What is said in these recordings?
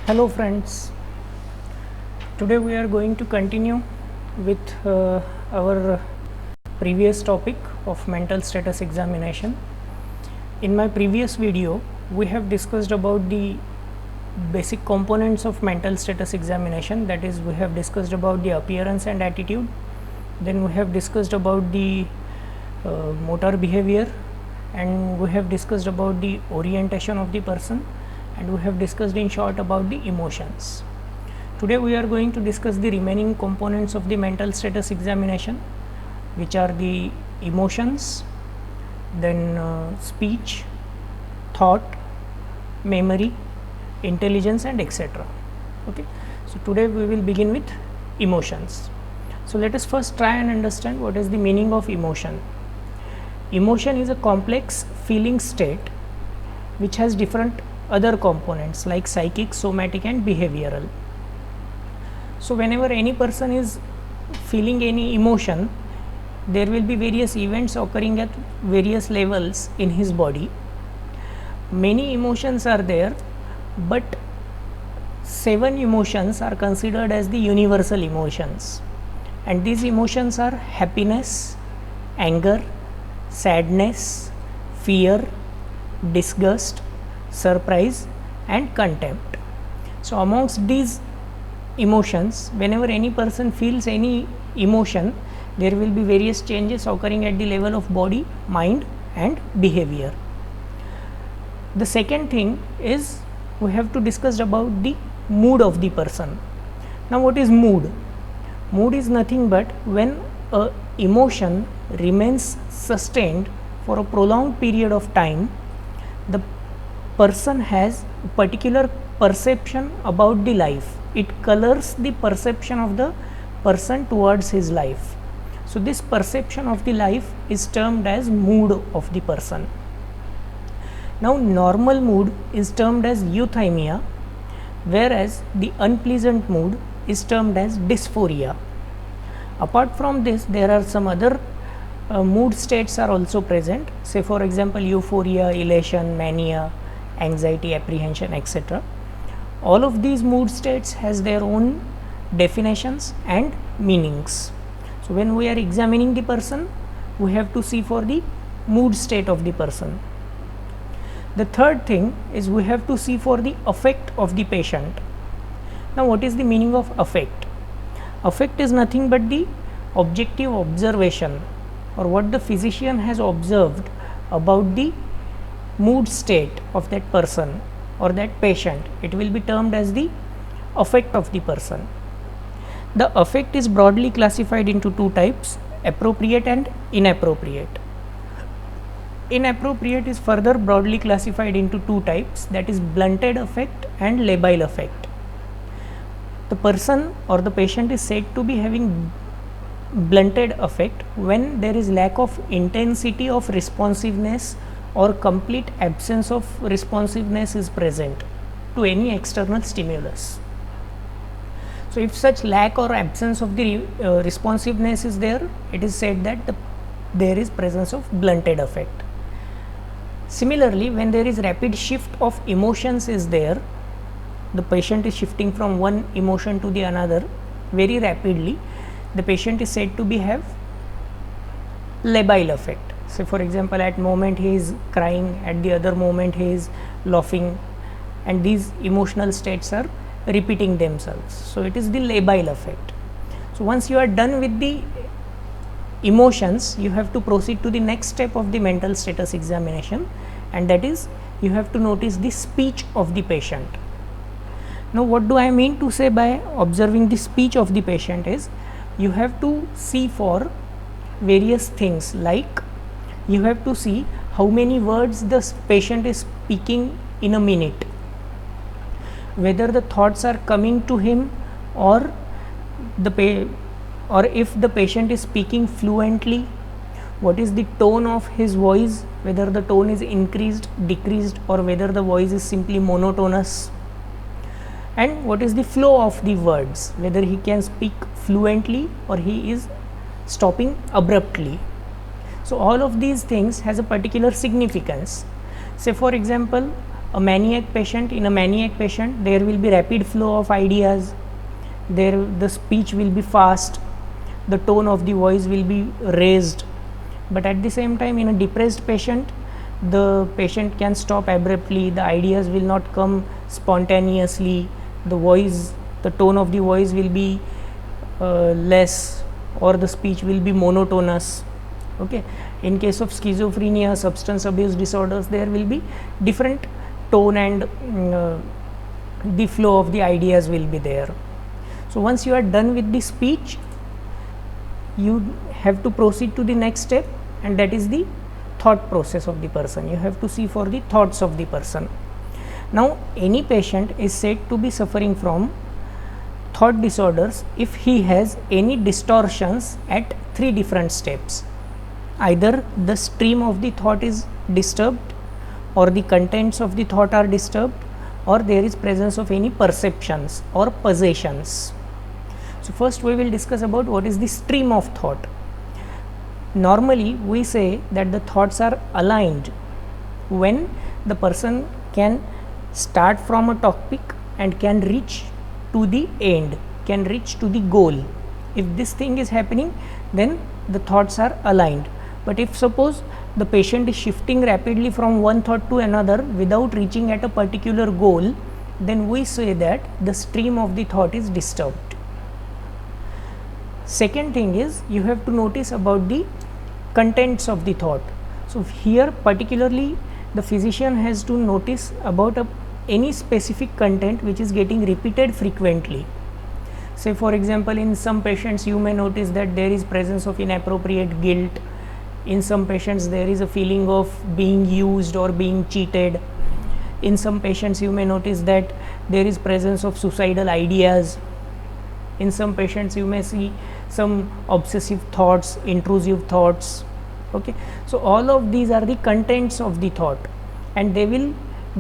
Hello friends, today we are going to continue with our previous topic of mental status examination. In my previous video, we have discussed about the basic components of mental status examination, that is we have discussed about the appearance and attitude, then we have discussed about the motor behavior, and we have discussed about the orientation of the person, and we have discussed in short about the emotions. Today we are going to discuss the remaining components of the mental status examination, which are the emotions, then speech, thought, memory, intelligence, and etc. Okay, so today we will begin with emotions. So let us first try and understand what is the meaning of emotion. Emotion is a complex feeling state which has different other components like psychic, somatic, and behavioral. So whenever any person is feeling any emotion, there will be various events occurring at various levels in his body. Many emotions are there, but 7 emotions are considered as the universal emotions, and these emotions are happiness, anger, sadness, fear, disgust, surprise, and contempt. So amongst these emotions, whenever any person feels any emotion, there will be various changes occurring at the level of body, mind, and behavior. The second thing is we have to discuss about the mood of the person. Now what is mood? Mood is nothing but when a emotion remains sustained for a prolonged period of time, the person has a particular perception about the life. It colors the perception of the person towards his life. So this perception of the life is termed as mood of the person. Now normal mood is termed as euthymia, whereas the unpleasant mood is termed as dysphoria. Apart from this, there are some other mood states are also present, say for example euphoria, elation, mania, anxiety, apprehension, etc. All of these mood states has their own definitions and meanings. So when we are examining the person, we have to see for the mood state of the person. The third thing is we have to see for the affect of the patient. Now what is the meaning of affect? Affect is nothing but the objective observation, or what the physician has observed about the mood state of that person or that patient. It will be termed as the affect of the person. The affect is broadly classified into 2 types, appropriate and inappropriate. Inappropriate is further broadly classified into 2 types, that is blunted affect and labile affect. The person or the patient is said to be having blunted affect when there is lack of intensity of responsiveness or complete absence of responsiveness is present to any external stimulus. So if such lack or absence of the responsiveness is there, it is said that there is presence of blunted affect. Similarly, when there is rapid shift of emotions is there, the patient is shifting from one emotion to the another very rapidly, the patient is said to be have labile affect. So for example, at moment he is crying, at the other moment he is laughing, and these emotional states are repeating themselves. So it is the labile affect. So once you are done with the emotions, you have to proceed to the next step of the mental status examination, and that is you have to notice the speech of the patient. Now what do I mean to say by observing the speech of the patient is, you have to see for various things, like you have to see how many words the patient is speaking in a minute, whether the thoughts are coming to him, or if the patient is speaking fluently, what is the tone of his voice, whether the tone is increased, decreased, or whether the voice is simply monotonous, and what is the flow of the words, whether he can speak fluently or he is stopping abruptly. So all of these things has a particular significance. Say for example, A maniac patient, in a maniac patient there will be rapid flow of ideas, the speech will be fast, the tone of the voice will be raised, but at the same time in a depressed patient the patient can stop abruptly, the ideas will not come spontaneously, the tone of the voice will be less, or the speech will be monotonous. Okay. In case of schizophrenia, substance abuse disorders, there will be different tone and the flow of the ideas will be there. So once you are done with the speech, you have to proceed to the next step, and that is the thought process of the person. You have to see for the thoughts of the person. Now any patient is said to be suffering from thought disorders if he has any distortions at 3 different steps. Either the stream of the thought is disturbed, or the contents of the thought are disturbed, or there is presence of any perceptions or possessions. So first we will discuss about what is the stream of thought. Normally we say that the thoughts are aligned when the person can start from a topic and can reach to the end, can reach to the goal. If this thing is happening, then the thoughts are aligned. But if suppose the patient is shifting rapidly from one thought to another without reaching at a particular goal, then we say that the stream of the thought is disturbed. Second thing is, you have to notice about the contents of the thought. So here particularly the physician has to notice about any specific content which is getting repeated frequently. Say for example, in some patients you may notice that there is presence of inappropriate guilt. In some patients there is a feeling of being used or being cheated. In some patients you may notice that there is presence of suicidal ideas. In some patients you may see some obsessive thoughts, intrusive thoughts. Okay. So all of these are the contents of the thought, and they will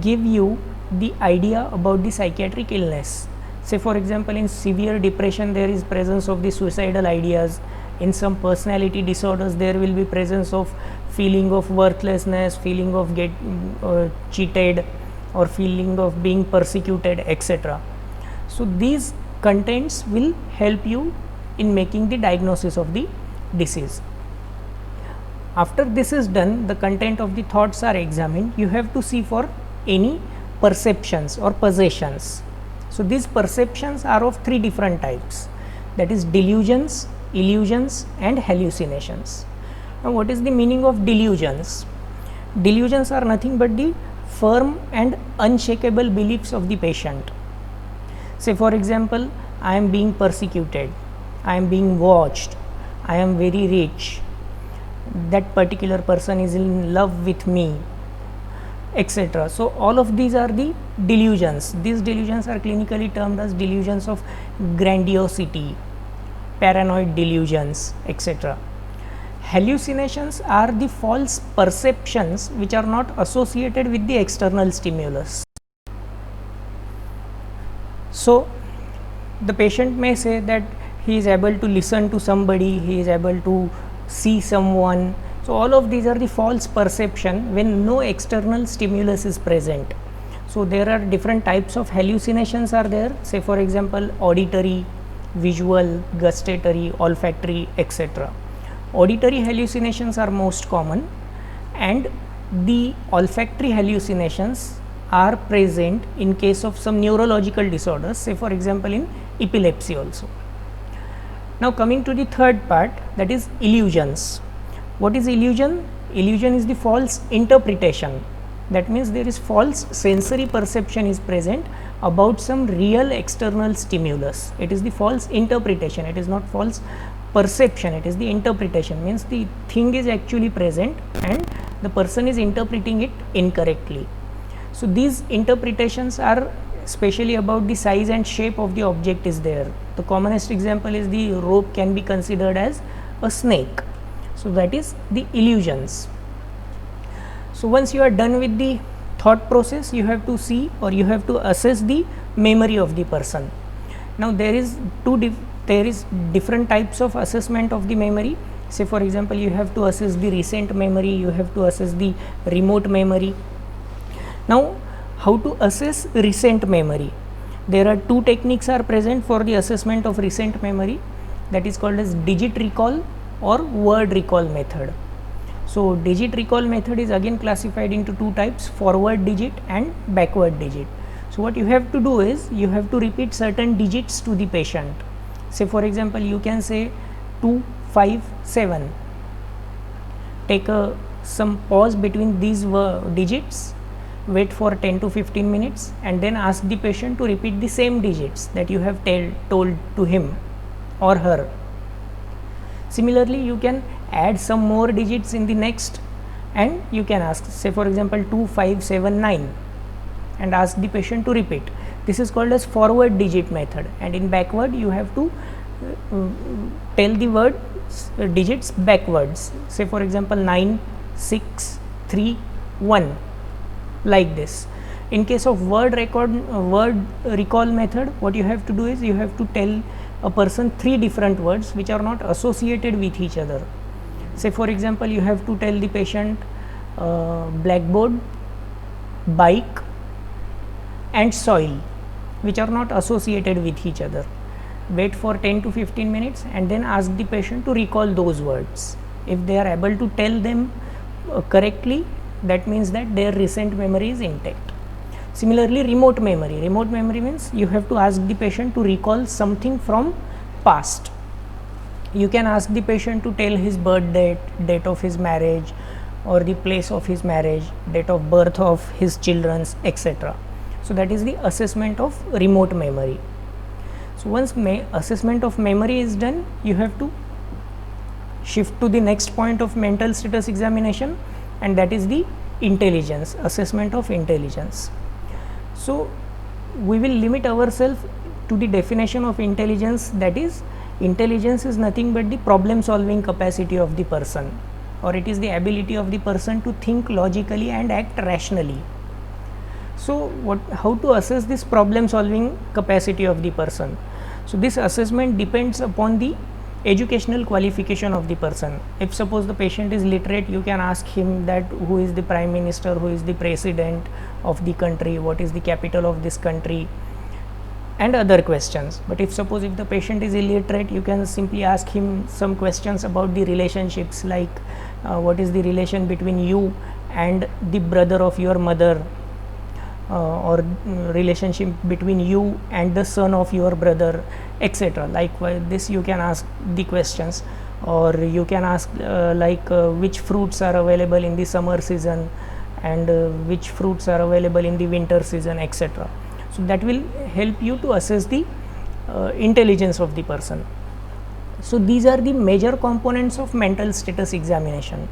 give you the idea about the psychiatric illness. Say for example, in severe depression there is presence of the suicidal ideas. In some personality disorders there will be presence of feeling of worthlessness, feeling of cheated, or feeling of being persecuted, etc. So these contents will help you in making the diagnosis of the disease. After this is done, the content of the thoughts are examined. You have to see for any perceptions or possessions. So these perceptions are of 3 different types, that is delusions, illusions and hallucinations. Now what is the meaning of delusions? Delusions are nothing but the firm and unshakable beliefs of the patient. Say for example, I am being persecuted, I am being watched, I am very rich, that particular person is in love with me, etc. So all of these are the delusions. These delusions are clinically termed as delusions of grandiosity, paranoid delusions, etc. Hallucinations are the false perceptions which are not associated with the external stimulus. So the patient may say that he is able to listen to somebody, he is able to see someone. So all of these are the false perception when no external stimulus is present. So there are different types of hallucinations are there. Say for example, auditory, visual, gustatory, olfactory, etc. Auditory hallucinations are most common, and the olfactory hallucinations are present in case of some neurological disorders, say for example in epilepsy also. Now coming to the third part, that is illusions. What is illusion? Illusion is the false interpretation. That means there is false sensory perception is present about some real external stimulus. It is the false interpretation, it is not false perception, it is the interpretation. Means the thing is actually present and the person is interpreting it incorrectly. So these interpretations are especially about the size and shape of the object is there. The commonest example is the rope can be considered as a snake. So that is the illusions. So once you are done with the thought process, you have to see or you have to assess the memory of the person. Now there is different types of assessment of the memory. Say for example, you have to assess the recent memory, you have to assess the remote memory. Now how to assess recent memory. There are two techniques are present for the assessment of recent memory, that is called as digit recall or word recall method. So digit recall method is again classified into two types, forward digit and backward digit. So what you have to do is you have to repeat certain digits to the patient. Say for example, you can say 2, 5, 7. Take some pause between these digits, wait for 10 to 15 minutes and then ask the patient to repeat the same digits that you have told to him or her. Similarly, you can add some more digits in the next and you can ask, say for example 2, 5, 7, 9 and ask the patient to repeat. This is called as forward digit method, and in backward you have to tell the word digits backwards. Say for example 9, 6, 3, 1, like this. In case of word recall method, what you have to do is you have to tell a person 3 different words which are not associated with each other. Say for example, you have to tell the patient blackboard, bike and soil, which are not associated with each other. Wait for 10 to 15 minutes and then ask the patient to recall those words. If they are able to tell them correctly, that means that their recent memory is intact. Similarly, remote memory. Remote memory means you have to ask the patient to recall something from past. You can ask the patient to tell his birth date, date of his marriage or the place of his marriage, date of birth of his children, etc. So that is the assessment of remote memory. So once assessment of memory is done, you have to shift to the next point of mental status examination, and that is the intelligence, assessment of intelligence. So we will limit ourselves to the definition of intelligence, that is, intelligence is nothing but the problem solving capacity of the person, or it is the ability of the person to think logically and act rationally. So how to assess this problem solving capacity of the person? So this assessment depends upon the educational qualification of the person. If suppose the patient is literate, you can ask him that who is the prime minister, who is the president of the country, what is the capital of this country, and other questions. But if suppose if the patient is illiterate, you can simply ask him some questions about the relationships, like what is the relation between you and the brother of your mother, or relationship between you and the son of your brother, etc. Likewise, this you can ask the questions, or you can ask which fruits are available in the summer season and which fruits are available in the winter season, etc. So that will help you to assess the intelligence of the person. So these are the major components of mental status examination.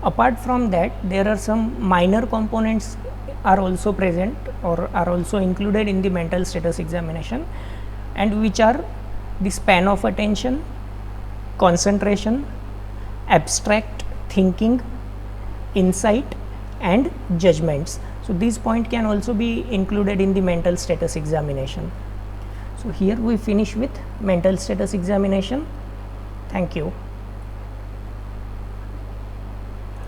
Apart from that, there are some minor components are also present or are also included in the mental status examination, and which are the span of attention, concentration, abstract thinking, insight and judgments. So these points can also be included in the mental status examination. So here we finish with mental status examination. Thank you.